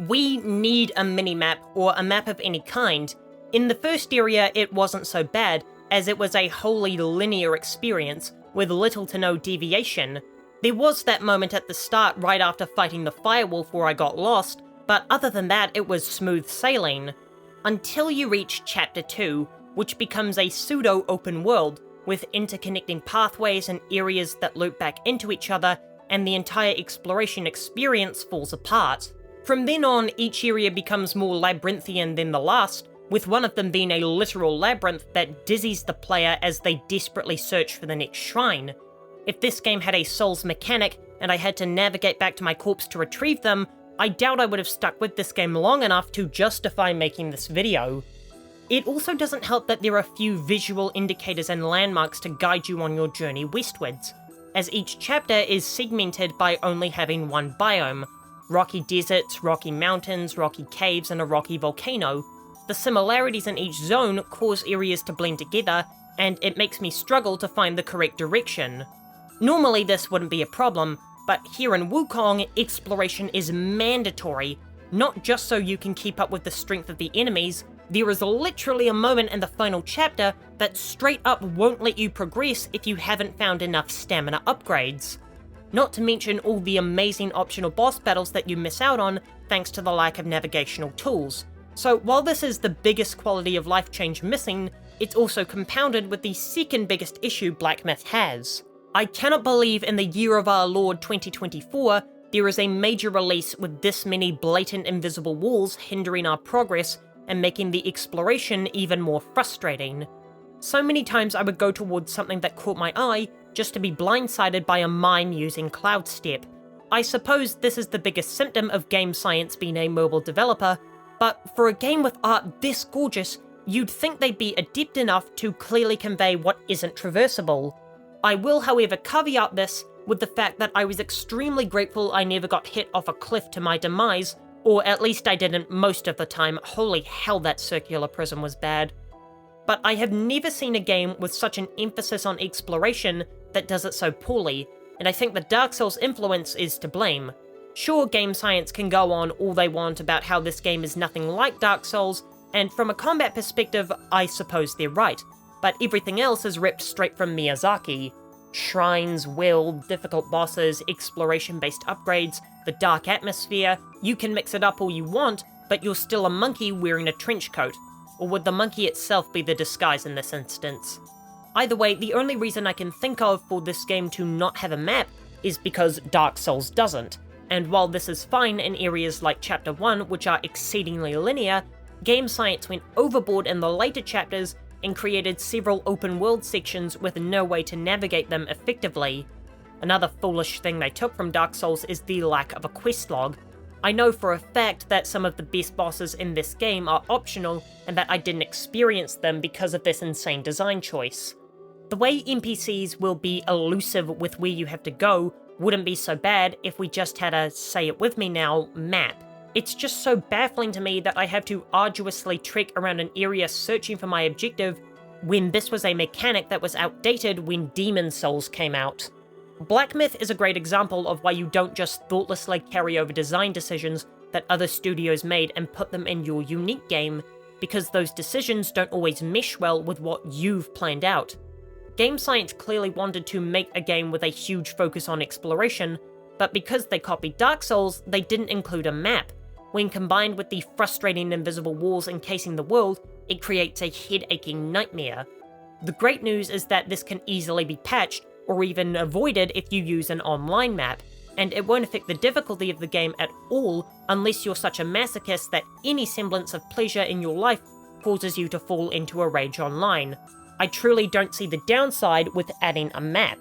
We need a mini-map, or a map of any kind. In the first area, it wasn't so bad, as it was a wholly linear experience, with little to no deviation. There was that moment at the start right after fighting the firewolf where I got lost, but other than that it was smooth sailing. Until you reach Chapter 2, which becomes a pseudo-open world, with interconnecting pathways and areas that loop back into each other, and the entire exploration experience falls apart. From then on, each area becomes more labyrinthian than the last, with one of them being a literal labyrinth that dizzies the player as they desperately search for the next shrine. If this game had a Souls mechanic, and I had to navigate back to my corpse to retrieve them, I doubt I would have stuck with this game long enough to justify making this video. It also doesn't help that there are few visual indicators and landmarks to guide you on your journey westwards, as each chapter is segmented by only having one biome: rocky deserts, rocky mountains, rocky caves, and a rocky volcano. The similarities in each zone cause areas to blend together, and it makes me struggle to find the correct direction. Normally this wouldn't be a problem, but here in Wukong, exploration is mandatory, not just so you can keep up with the strength of the enemies. There is literally a moment in the final chapter that straight up won't let you progress if you haven't found enough stamina upgrades. Not to mention all the amazing optional boss battles that you miss out on thanks to the lack of navigational tools. So while this is the biggest quality of life change missing, it's also compounded with the second biggest issue Black Myth has. I cannot believe in the year of our Lord 2024, there is a major release with this many blatant invisible walls hindering our progress and making the exploration even more frustrating. So many times I would go towards something that caught my eye just to be blindsided by a mime using Cloud Step. I suppose this is the biggest symptom of game science being a mobile developer, but for a game with art this gorgeous, you'd think they'd be adept enough to clearly convey what isn't traversable. I will, however, caveat this with the fact that I was extremely grateful I never got hit off a cliff to my demise, or at least I didn't most of the time. Holy hell, that circular prism was bad. But I have never seen a game with such an emphasis on exploration that does it so poorly, and I think the Dark Souls influence is to blame. Sure, game science can go on all they want about how this game is nothing like Dark Souls, and from a combat perspective, I suppose they're right, but everything else is ripped straight from Miyazaki. Shrines, will, difficult bosses, exploration-based upgrades, the dark atmosphere. You can mix it up all you want, but you're still a monkey wearing a trench coat. Or would the monkey itself be the disguise in this instance? Either way, the only reason I can think of for this game to not have a map is because Dark Souls doesn't. And while this is fine in areas like Chapter 1, which are exceedingly linear, game science went overboard in the later chapters and created several open world sections with no way to navigate them effectively. Another foolish thing they took from Dark Souls is the lack of a quest log. I know for a fact that some of the best bosses in this game are optional, and that I didn't experience them because of this insane design choice. The way NPCs will be elusive with where you have to go wouldn't be so bad if we just had a, say it with me now, map. It's just so baffling to me that I have to arduously trek around an area searching for my objective when this was a mechanic that was outdated when Demon Souls came out. Black Myth is a great example of why you don't just thoughtlessly carry over design decisions that other studios made and put them in your unique game, because those decisions don't always mesh well with what you've planned out. Game Science clearly wanted to make a game with a huge focus on exploration, but because they copied Dark Souls, they didn't include a map. When combined with the frustrating invisible walls encasing the world, it creates a head-aching nightmare. The great news is that this can easily be patched, or even avoided if you use an online map, and it won't affect the difficulty of the game at all unless you're such a masochist that any semblance of pleasure in your life causes you to fall into a rage online. I truly don't see the downside with adding a map.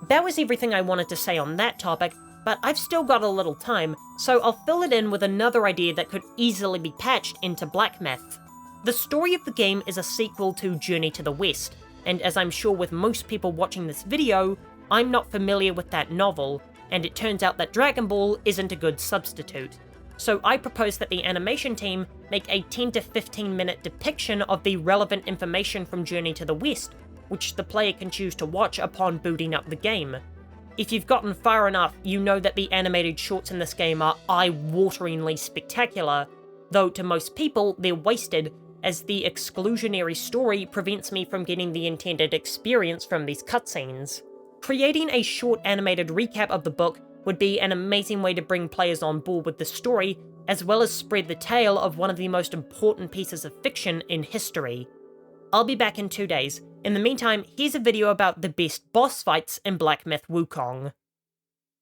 That was everything I wanted to say on that topic, but I've still got a little time, so I'll fill it in with another idea that could easily be patched into Black Myth. The story of the game is a sequel to Journey to the West, and as I'm sure with most people watching this video, I'm not familiar with that novel, and it turns out that Dragon Ball isn't a good substitute. So I propose that the animation team make a 10 to 15 minute depiction of the relevant information from Journey to the West, which the player can choose to watch upon booting up the game. If you've gotten far enough, you know that the animated shorts in this game are eye-wateringly spectacular, though to most people they're wasted, as the exclusionary story prevents me from getting the intended experience from these cutscenes. Creating a short animated recap of the book would be an amazing way to bring players on board with the story, as well as spread the tale of one of the most important pieces of fiction in history. I'll be back in 2 days. In the meantime, here's a video about the best boss fights in Black Myth Wukong.